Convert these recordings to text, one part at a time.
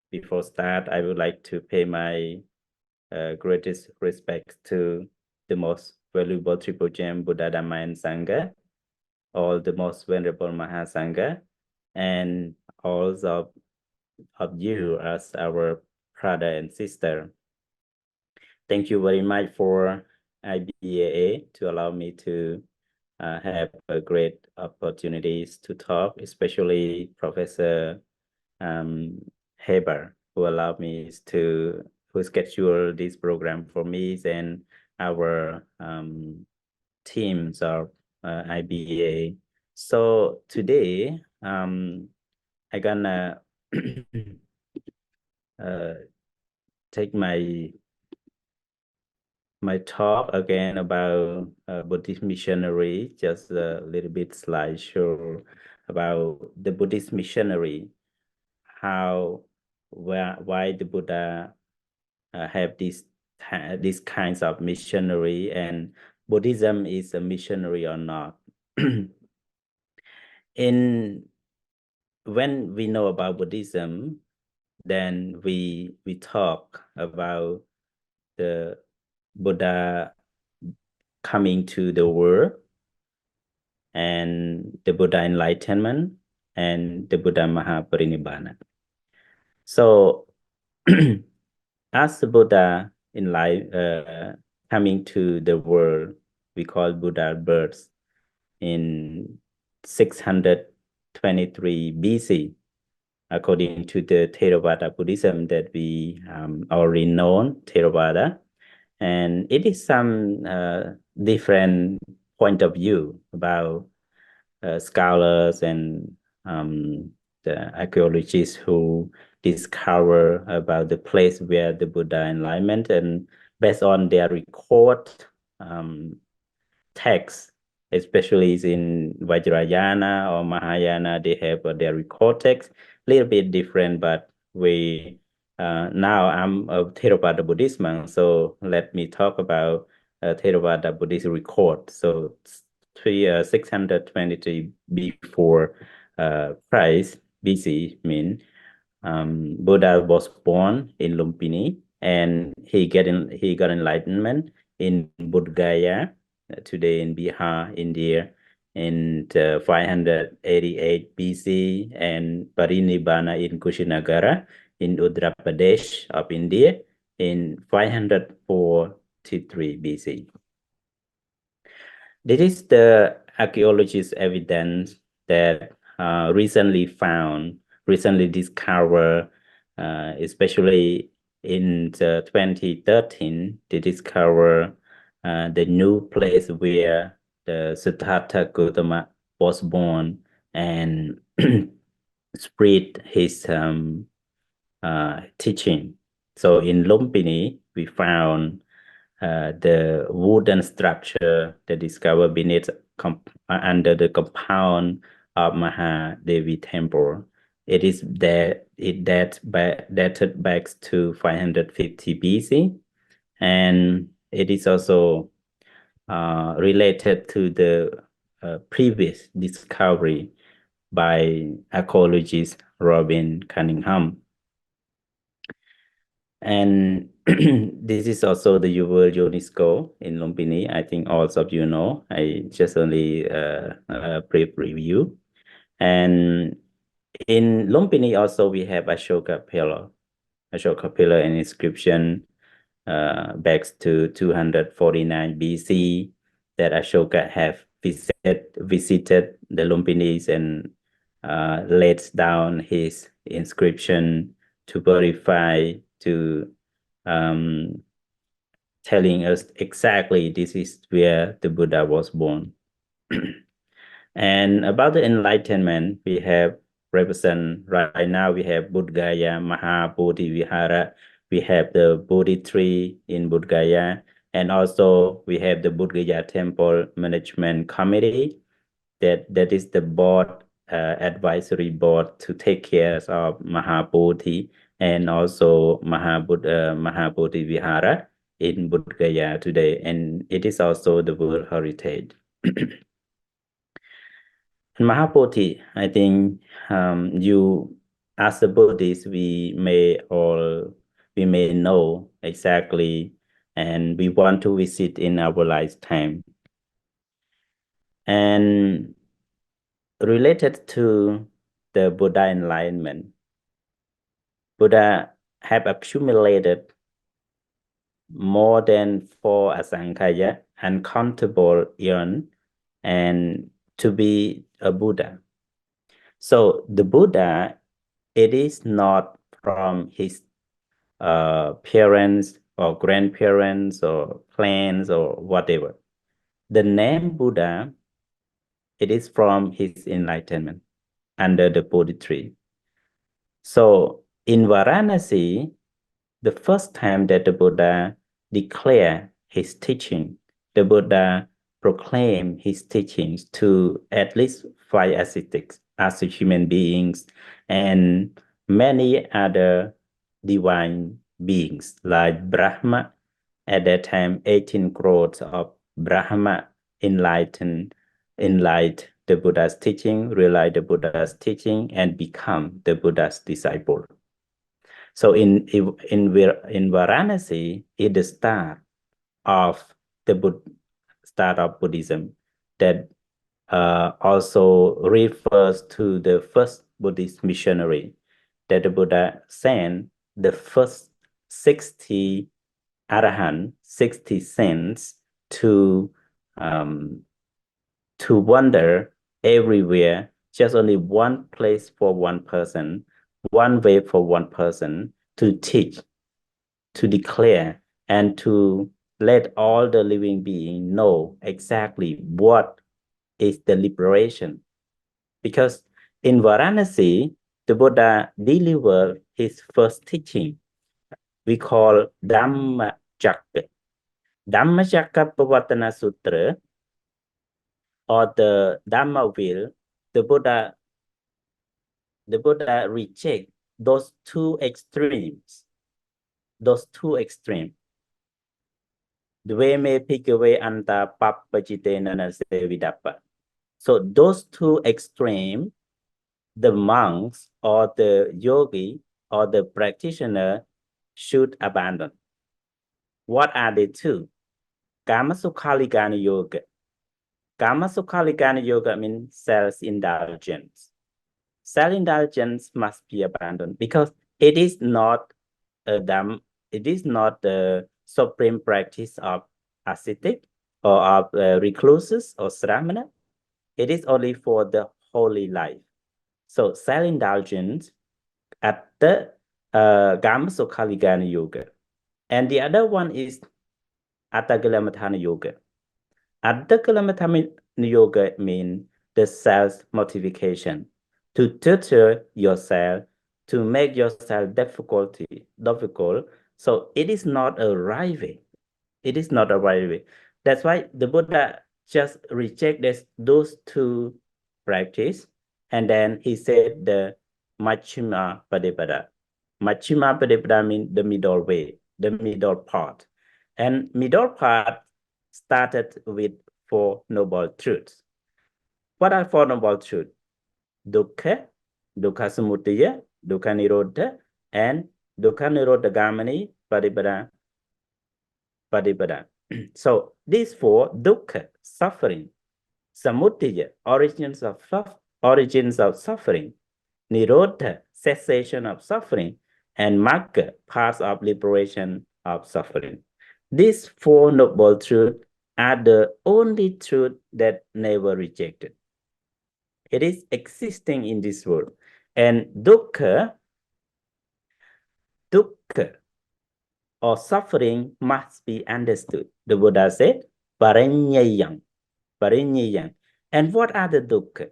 Before start, I would like to pay my greatest respect to the most valuable Triple Gem Buddha, Dhamma, and Sangha, all the most venerable Mahasangha, and all of you as our brother and sister. Thank you very much for IBAA to allow me to have a great opportunities to talk, especially Professor Heber, who allowed me who schedule this program for me and our teams of IBA. So today, I gonna take my talk again about Buddhist missionary, just a little bit slideshow about the Buddhist missionary, why the Buddha have these kinds of missionary, and Buddhism is a missionary or not. When we know about Buddhism, then we talk about the Buddha coming to the world, and the Buddha Enlightenment, and the Buddha Parinirvana. So as the Buddha coming to the world, we call Buddha birth in 623 BC, according to the Theravada Buddhism that we already know, Theravada. And it is some different point of view about scholars and the archaeologists who discover about the place where the Buddha enlightenment, and based on their record texts, especially in Vajrayana or Mahayana, they have their record text, a little bit different, but we now I'm a Theravada Buddhist monk, so let me talk about Theravada Buddhist record. So 623 before Christ BC mean Buddha was born in Lumpini, and he got enlightenment in Bodh Gaya, today in Bihar, India, in 588 BC, and Parinirvana in Kushinagara in Uttar Pradesh of India in 543 BC. This is the archaeologist evidence that recently discovered, especially in 2013, they discovered the new place where the Siddhartha Gautama was born and spread his teaching. So in Lumpini, we found the wooden structure that discovered beneath under the compound of Mahadevi temple. It is dated back to 550 BC, and it is also related to the previous discovery by archaeologist Robin Cunningham. And this is also the World UNESCO in Lumpini. I think all of you know. I just only a brief review. And in Lumpini also we have Ashoka pillar and inscription back to 249 BC that Ashoka have visited the Lumpinis and laid down his inscription to verify, to telling us exactly this is where the Buddha was born. And about the enlightenment, we have represent right now, we have Bodh Gaya, Bodhi Vihara, we have the Bodhi tree in Bodh Gaya, and also we have the Bodh Gaya Temple Management Committee, that is the board, advisory board to take care of Bodhi, and also Bodhi Vihara in Bodh Gaya today, and it is also the World Heritage. Bodhi, I think you as a Buddhist, we may know exactly, and we want to visit in our lifetime. And related to the Buddha enlightenment, Buddha have accumulated more than 4 asankhaya, uncountable eon, and to be a Buddha. So the Buddha, it is not from his parents or grandparents or clans or whatever. The name Buddha, it is from his enlightenment under the Bodhi tree. So in Varanasi, the first time that the Buddha declared his teaching, the Buddha proclaimed his teachings to at least 5 ascetics as human beings and many other divine beings like Brahma. At that time, 18 crores of Brahma enlightened the Buddha's teaching, realized the Buddha's teaching, and become the Buddha's disciple. So in Varanasi, is the start of Buddhism that also refers to the first Buddhist missionary that the Buddha sent, the first 60 arahant, 60 saints to wander everywhere, just only one place for one person, one way for one person to teach, to declare, and to let all the living beings know exactly what is the liberation. Because in Varanasi, the Buddha delivered his first teaching. We call Dhamma Pavatana Sutra, or the Dhamma will. The Buddha reject those two extremes. Dveme pikave anta pappachitena sevidappa. So those two extremes, the monks or the yogi or the practitioner should abandon. What are the two? Kamasukhaligana yoga. Kamasukhaligana yoga means self-indulgence. Self-indulgence must be abandoned because it is not the supreme practice of ascetic or of recluses or sramana. It is only for the holy life. So self-indulgence at the Kamasukhaligana yoga. And the other one is Attagalamatthana yoga. Attagalamatthana yoga means the self-mortification, to torture yourself, to make yourself difficult. So it is not a right way. It is not a right way. That's why the Buddha just rejected those two practice, and then he said the Majjhima Padipada. Majjhima Padipada means the middle way, the middle path. And middle path started with 4 noble truths. What are 4 noble truths? Dukkha, Dukkha Samudaya, Dukkha Nirodha, and Dukkha Nirodha Gamani Padipada. So these 4, Dukkha, suffering, Samudaya, origins of suffering, Nirodha, cessation of suffering, and Magga, path of liberation of suffering. These 4 noble truths are the only truth that never rejected. It is existing in this world. And dukkha or suffering must be understood. The Buddha said, Parinyayam. And what are the dukkha?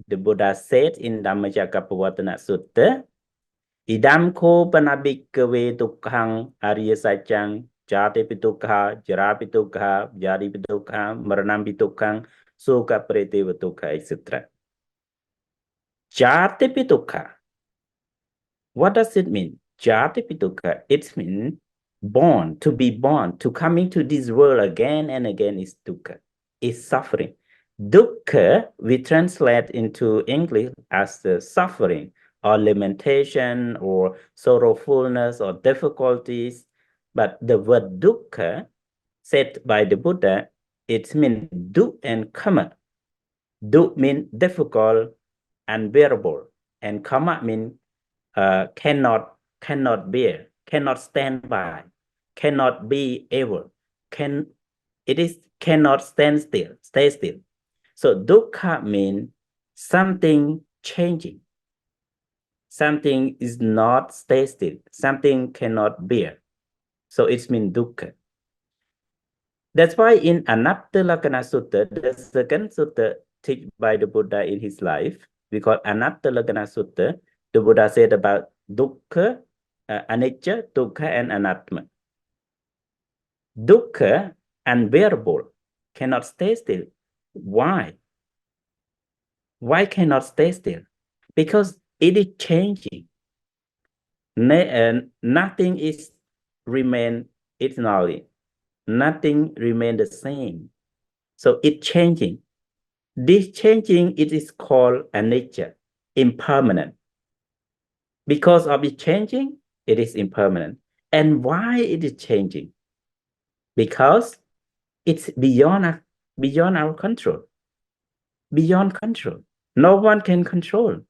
The Buddha said in Dhammacakkappavattana Sutta, Idam ko panabhikkhave dukkhang arya sajjang jati pitukha, jara pitukha, jari pitukha, maranam pitukhang, soka priteva dukkha, etc. Jati pitukha. What does it mean? Jati pitukha. It means born, to coming to this world again and again is dukkha, is suffering. Dukkha we translate into English as the suffering or lamentation or sorrowfulness or difficulties. But the word dukkha said by the Buddha, it means du and kama. Du means difficult, unbearable, and kama means cannot bear, cannot stand by, cannot be ever, cannot stay still. So dukkha means something changing, something is not stay still, something cannot bear. So it means dukkha. That's why in Anatta Lakkhana Sutta, the second sutta taught by the Buddha in his life, we call Anatta Lakkhana Sutta, the Buddha said about dukkha, anicca, dukkha, and anatma. Dukkha, unbearable, cannot stay still. Why? Why cannot stay still? Because it is changing. Nothing is remain eternally. Nothing remain the same. So it's changing. This changing, it is called a nature, impermanent. Because of it changing, it is impermanent. And why it is changing? Because it's beyond our control. Beyond control. No one can control.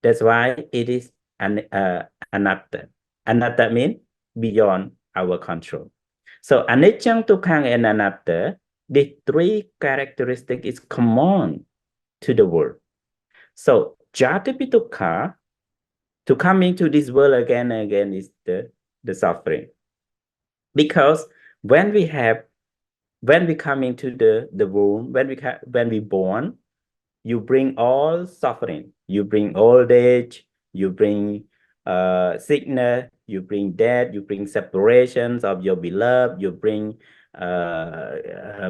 That's why it is anatta. Anatta means beyond our control. So anicca, dukkha, and anatta, the three characteristics is common to the world. So jati dukkha, to come into this world again and again, is the suffering. Because when we come into the womb, when we born, you bring all suffering. You bring old age, you bring sickness, you bring death, you bring separations of your beloved, you bring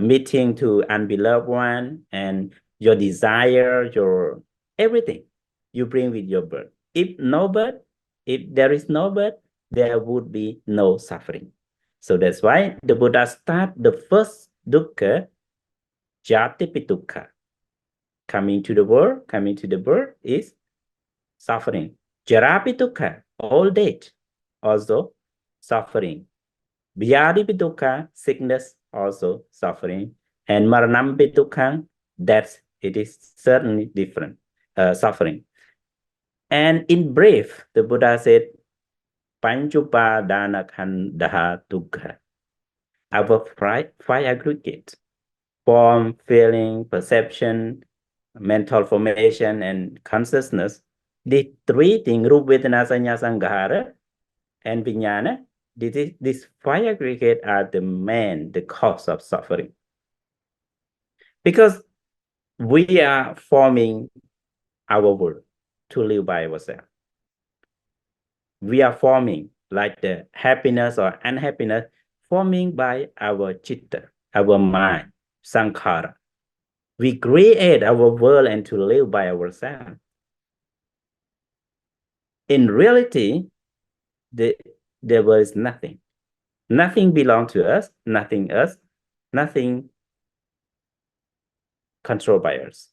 meeting to unbeloved one, and your desire, your everything you bring with your birth. If there is no birth, there would be no suffering. So that's why the Buddha start the first dukkha, jati dukkha. Coming to the birth is suffering. Jarapi dukkha, old age, also suffering. Vyadi dukkha, sickness, also suffering. And maranam dukkha, it is certainly different, suffering. And in brief, the Buddha said, Panchupadana khandaha dukkha. Our five aggregates: form, feeling, perception, mental formation, and consciousness. The three things, Rupa, Vedana, Sanya, Sankhara, and Vijnana, these five aggregates are the cause of suffering. Because we are forming our world to live by ourselves. We are forming, like the happiness or unhappiness, forming by our chitta, our mind, sankhara. We create our world and to live by ourselves. In reality, there was nothing. Nothing belonged to us, nothing controlled by us.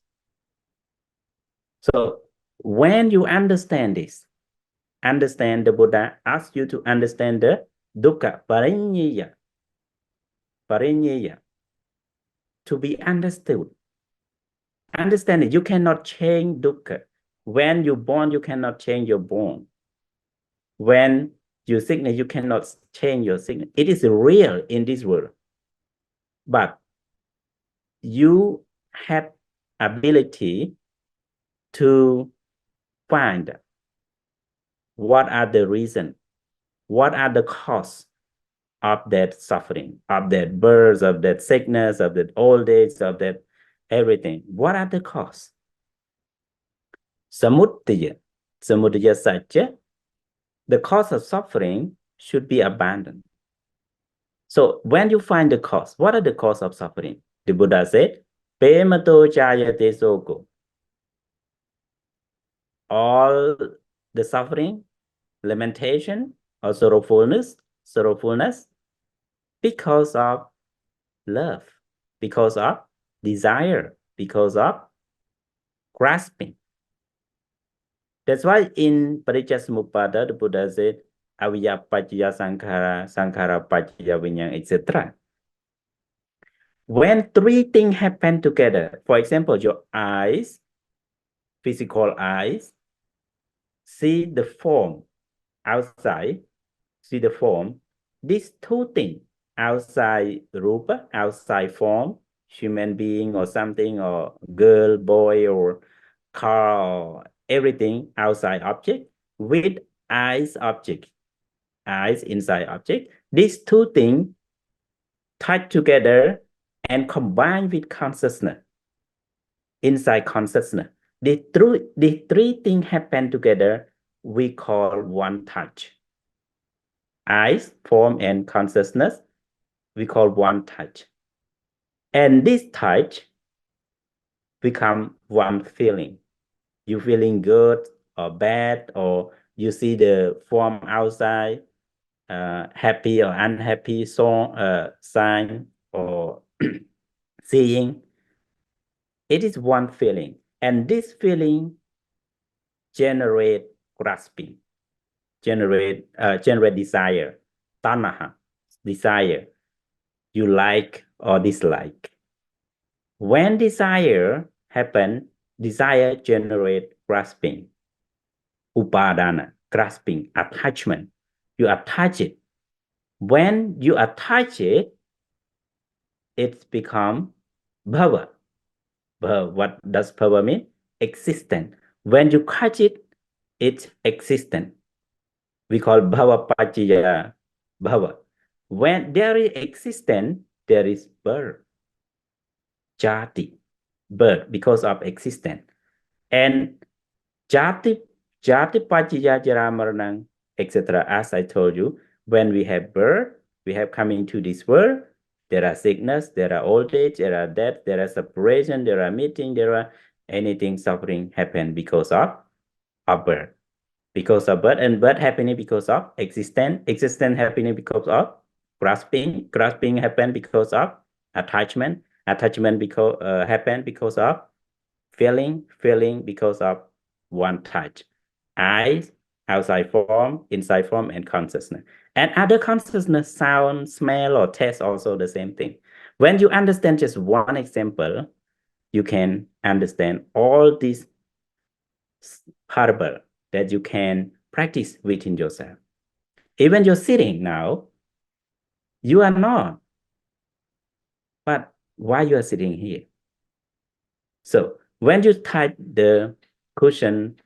So when you understand this, understand the Buddha asks you to understand the dukkha, parinyaya, to be understood. Understand it, you cannot change dukkha. When you're born, you cannot change your born. When you sickness, you cannot change your sickness. It is real in this world. But you have ability to find what are the reasons, what are the causes of that suffering, of that birth, of that sickness, of that old age, of that everything. What are the causes? Samudaya satya, the cause of suffering should be abandoned. So when you find the cause, what are the cause of suffering? The Buddha said, Pemato chayate soko. All the suffering, lamentation, or sorrowfulness, because of love, because of desire, because of grasping. That's why in Parijjasamuppada, the Buddha said, Avijja paccaya sankhara, sankhara paccaya viññāṇa, etc. When three things happen together, for example, your eyes, physical eyes, see the form outside, see the form. These two things, outside rupa, outside form, human being or something, or girl, boy, or car, or everything outside object, with eyes object, eyes inside object. These two things touch together and combine with consciousness, inside consciousness. The three things happen together, we call one touch. Eyes, form, and consciousness, we call one touch. And this touch become one feeling. You feeling good or bad, or you see the form outside, happy or unhappy sign or seeing. It is one feeling. And this feeling generate grasping, generate desire, tanha, desire. You like or dislike. When desire happen, desire generate grasping, upadana, grasping, attachment. You attach it. When you attach it, it become bhava. What does bhava mean? Existent. When you catch it, it's existent. We call bhava paccaya bhava. When there is existence, there is birth. Jati, birth, because of existence. And jati paccaya jara marana, etc. As I told you, when we have birth, we have coming to this world, there are sickness, there are old age, there are death, there are separation, there are meeting, there are anything suffering happen because of birth. Because of birth, and birth happening because of existence, existence happening because of grasping, grasping happen because of attachment, attachment because happen because of feeling, feeling because of one touch. Eyes, outside form, inside form, and consciousness. And other consciousness, sound, smell, or taste, also the same thing. When you understand just one example, you can understand all these parable that you can practice within yourself. Even you're sitting now, you are not. But why you are sitting here? So when you touch the cushion,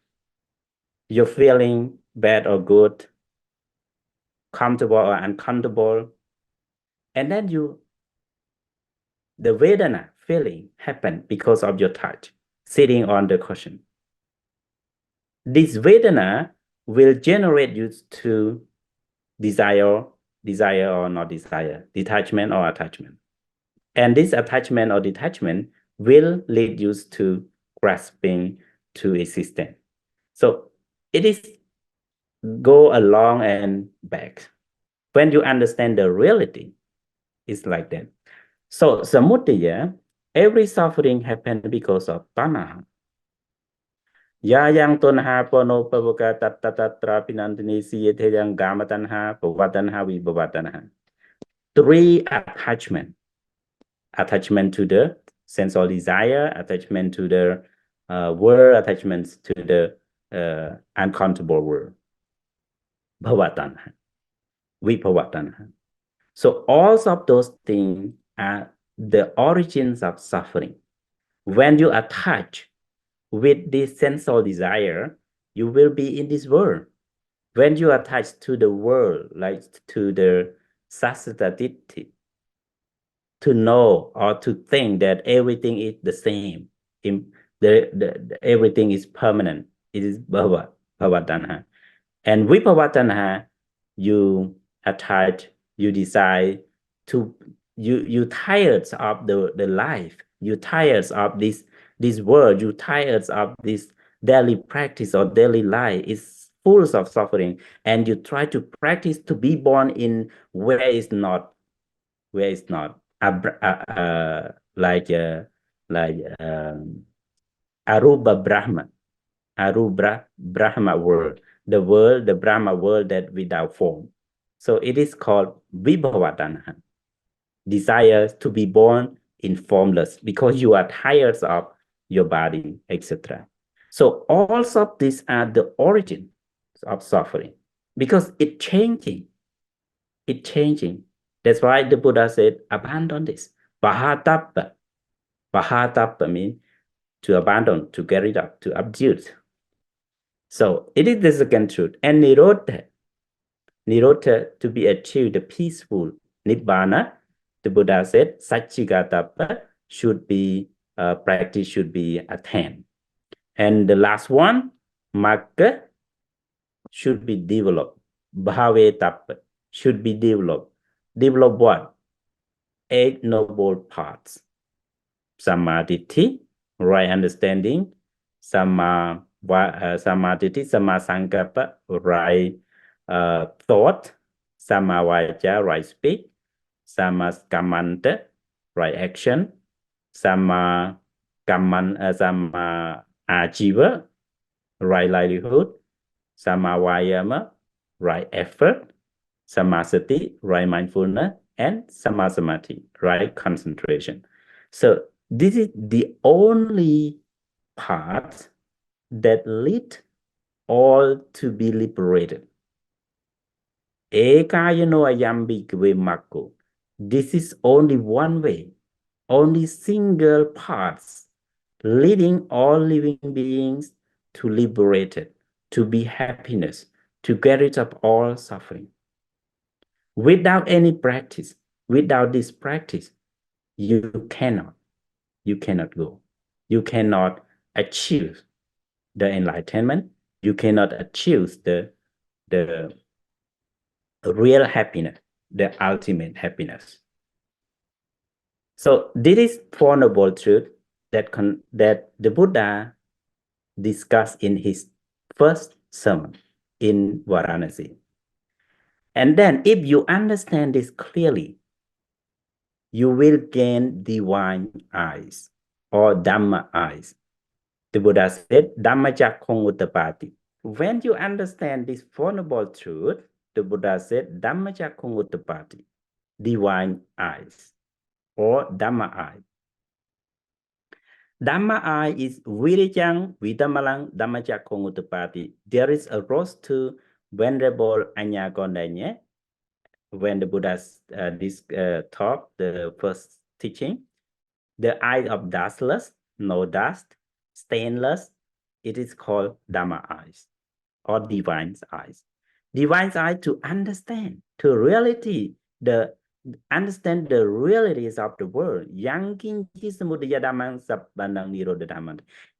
you're feeling bad or good, comfortable or uncomfortable. And then the Vedana feeling happen because of your touch, sitting on the cushion. This Vedana will generate you to desire or not desire, detachment or attachment. And this attachment or detachment will lead you to grasping to existence. So it is go along and back. When you understand the reality, it's like that. So samudaya, every suffering happens because of tanha. Ya yang tanha pano pavaka tattatra pinantini siyate yang gama tanha, bhavatanha, vibhavatanha. Three attachment to the sensual desire, attachment to the world, attachments to the uncountable world. Bhavatanha, vibhavatanha. So all of those things are the origins of suffering. When you attach with this sensual desire, you will be in this world. When you attach to the world, like to the sasatatiti, to know or to think that everything is the same, everything is permanent, it is bhavatanha. And with bhavatanha, you attach, you decide to, you tired of the life, you tired of this world, you tired of this daily practice or daily life. It's full of suffering, and you try to practice to be born in where it's not, like Aruba Brahma, Arubra Brahma world, the Brahma world that without form. So it is called Vibhavatanha, desire to be born in formless because you are tired of your body, etc. So all of these are the origin of suffering because it's changing. It's changing. That's why the Buddha said, abandon this. Bahatappa. Bahatappa means to abandon, to get rid of, to abjure. So it is the second truth. And Nirodha to be achieved, the peaceful Nibbana, the Buddha said, Satchigatappa should be, practice should be attained. And the last one, Magga should be developed. Bhavetappa should be developed. Develop what? 8 noble paths. Samadhi, right understanding. Samadhi, Sama Sankappa, right thought. Sama Vaja, right speak. Sama Kamanta, right action. Sama Ajiva, right livelihood. Sama Vayama, right effort. Samasati, right mindfulness. And Samasamadhi, right concentration. So this is the only path that lead all to be liberated. Ekayano ayambi kwe mako. This is only one way, only single paths leading all living beings to liberated, to be happiness, to get rid of all suffering. Without any practice, without this practice, you cannot go. You cannot achieve the enlightenment. You cannot achieve the real happiness, the ultimate happiness. So this is Four Noble Truth that the Buddha discussed in his first sermon in Varanasi. And then if you understand this clearly, you will gain divine eyes or Dhamma eyes. The Buddha said, Dhamma Chakkong Uttapati. When you understand this Four Noble Truth, the Buddha said, Dhamma Chakkong Uttapati, divine eyes or Dhamma eye. Dhamma eye is Virijang Vidamalang Dhamma Chakkong Uttapati. There is a rose to Venerable Anya Gondanya when the Buddha taught the first teaching. The eye of dustless, no dust, stainless, it is called Dhamma eyes or divine eyes. Divine eye to understand, to reality, understand the realities of the world.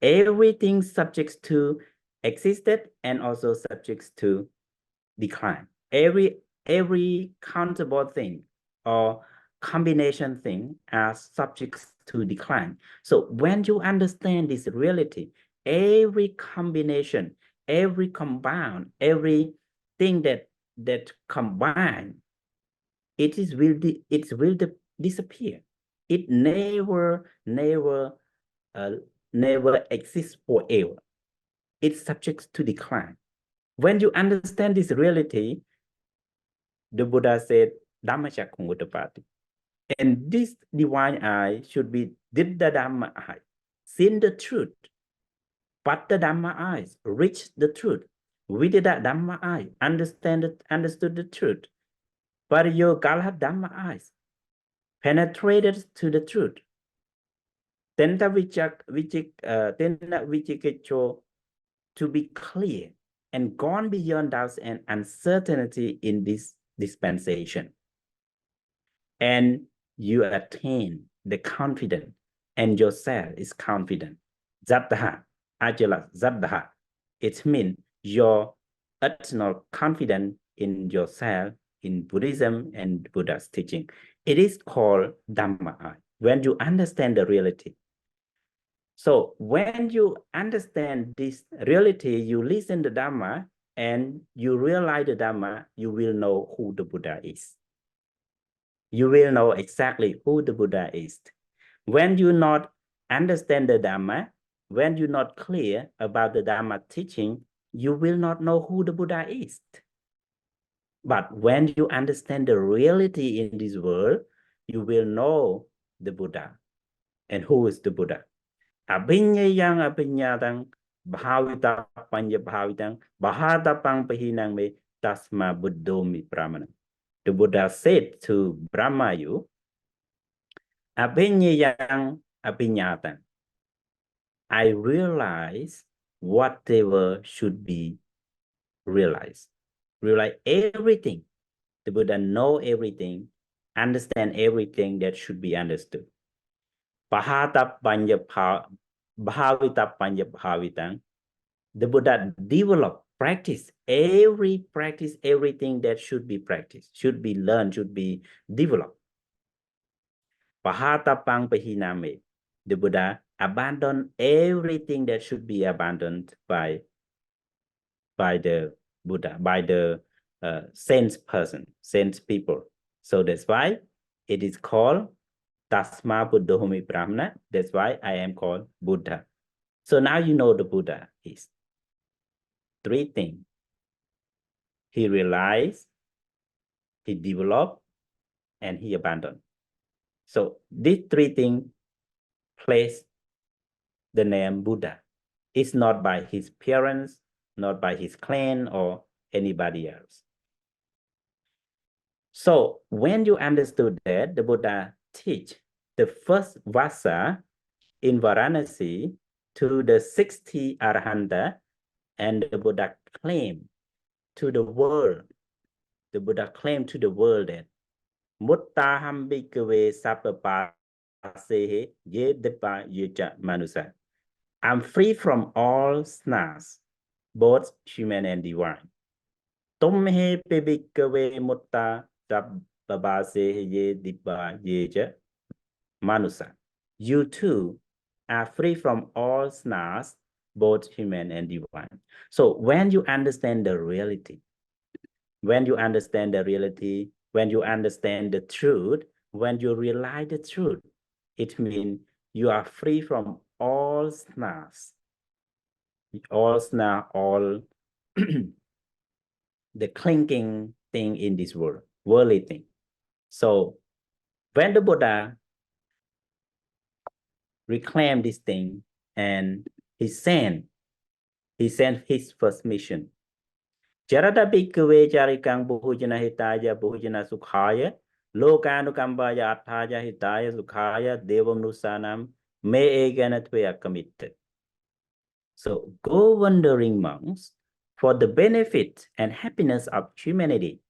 Everything subjects to existed and also subjects to decline. Every countable thing or combination thing are subjects to decline. So when you understand this reality, every combination, every compound, everything that combine, it will disappear. It never exists forever. It's subject to decline. When you understand this reality, the Buddha said, Dhamma Chakkung Uttapati. And this divine eye should be Diddha Dhamma eye, seen the truth. Patta Dhamma eyes, reach the truth. Vidya Dhamma eye, understood the truth. Pariyogala Dhamma eyes, penetrated to the truth. Tenta Vichikecho, to be clear and gone beyond doubts and uncertainty in this dispensation. And you attain the confidence, and yourself is confident. Zaddha, Ajala, Zaddha. It means your eternal confidence in yourself, in Buddhism and Buddha's teaching. It is called Dhamma, when you understand the reality. So when you understand this reality, you listen to Dhamma and you realize the Dhamma, you will know who the Buddha is. You will know exactly who the Buddha is. When you not understand the Dhamma, when you're not clear about the Dhamma teaching, you will not know who the Buddha is. But when you understand the reality in this world, you will know the Buddha. And who is the Buddha? Abhinyayang abhinyatang bhavita panya bhavitang bhahatapang pahinang me tasma buddhomi brahmana. The Buddha said to Brahmayu, abhinyayang abhinyatang. I realize whatever should be realized. Realize everything. The Buddha know everything, understand everything that should be understood. Bhavita panya bhavitang. The Buddha developed practice everything that should be practiced, should be learned, should be developed. Pahatapang pahiname. The Buddha abandoned everything that should be abandoned by the Buddha, by the sense person, sense people. So that's why it is called Tasma Buddhomi Brahmana. That's why I am called Buddha. So now you know the Buddha is three things. He realized, he developed, and he abandoned. So these three things place the name Buddha. It's not by his parents, not by his clan or anybody else. So when you understood that, the Buddha teach the first vasa in Varanasi to the 60 Arahanta, and the Buddha claimed to the world, that Muttaham bhikkhave sappapase ye dipa yeja manusa. I'm free from all snares, both human and divine. Tumhe pe bhikkhave mutta sappapase ye dipa yeja manusa. You too are free from all snares, both human and divine. So when you understand the reality, when you understand the truth, when you realize the truth, it means you are free from all snares, all the clinking thing in this world, worldly thing. So when the Buddha reclaimed this thing, and he sent his first mission. Jarada bhikkhave charikang buhujana hitaya buhujana sukhaya lokanukambaya athaya hitaya sukhaya devamnusanam me eganatveya committed. So go wandering monks for the benefit and happiness of humanity,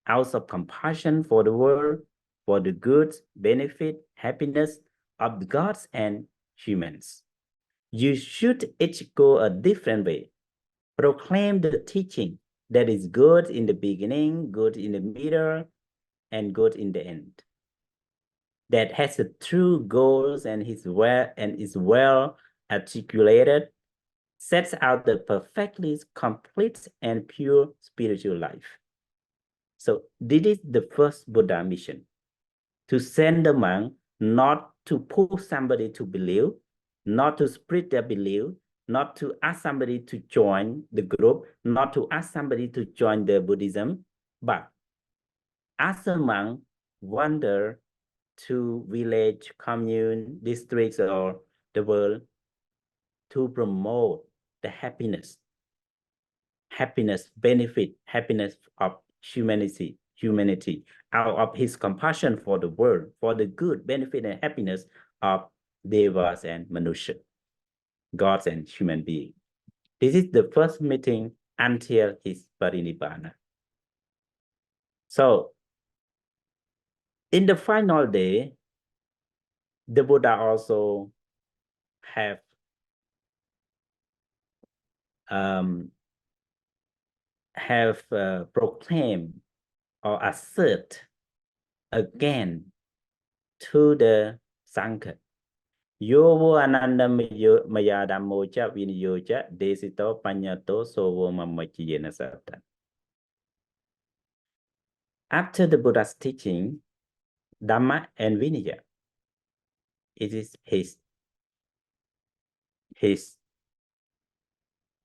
out of compassion for the world, for the good, benefit, happiness of the gods and humans. You should each go a different way. Proclaim the teaching that is good in the beginning, good in the middle, and good in the end. That has the true goals and is well articulated, sets out the perfectly complete and pure spiritual life. So this is the first Buddha mission, to send the monk, not to push somebody to believe, not to spread their belief, not to ask somebody to join the group, not to ask somebody to join the Buddhism, but as a monk, wander to village, commune, districts, or the world to promote the happiness, benefit, happiness of humanity, out of his compassion for the world, for the good, benefit, and happiness of devas and manusha, gods and human beings. This is the first meeting until his Parinirvana. So, in the final day, the Buddha also have proclaimed or assert again to the Sangha. Yovo ananda maya dhammocha viniyocha desito panyato sovo mamachiyena sata. After the Buddha's teaching, Dhamma and Vinaya, it is his his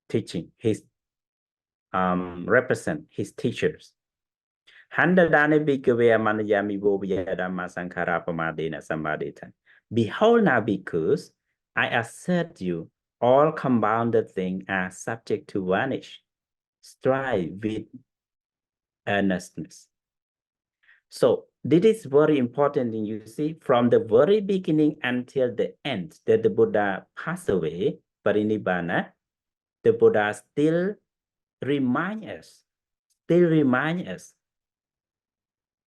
teaching, his represent his teachers. Behold now, because I assert you, all compounded things are subject to vanish. Strive with earnestness. So this is very important thing, you see, from the very beginning until the end that the Buddha passed away, Parinirvana, the Buddha still remind us,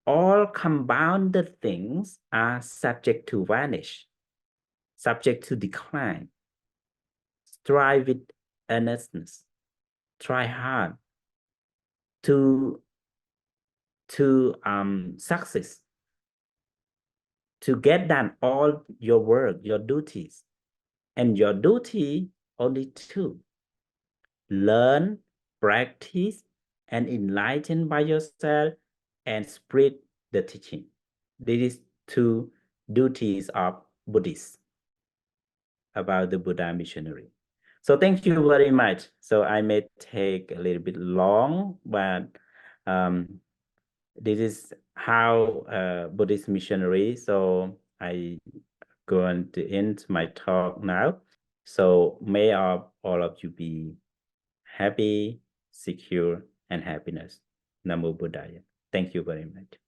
all compounded things are subject to vanish, subject to decline. Strive with earnestness, try hard to success, to get done all your work, your duties. And your duty only two: learn, practice, and enlighten by yourself and spread the teaching. This is two duties of Buddhists about the Buddha missionary. So thank you very much. So I may take a little bit long, but this is how Buddhist missionary. So I going to end my talk now. So may all of you be happy, secure, and happiness. Namo Buddhaya. Thank you very much.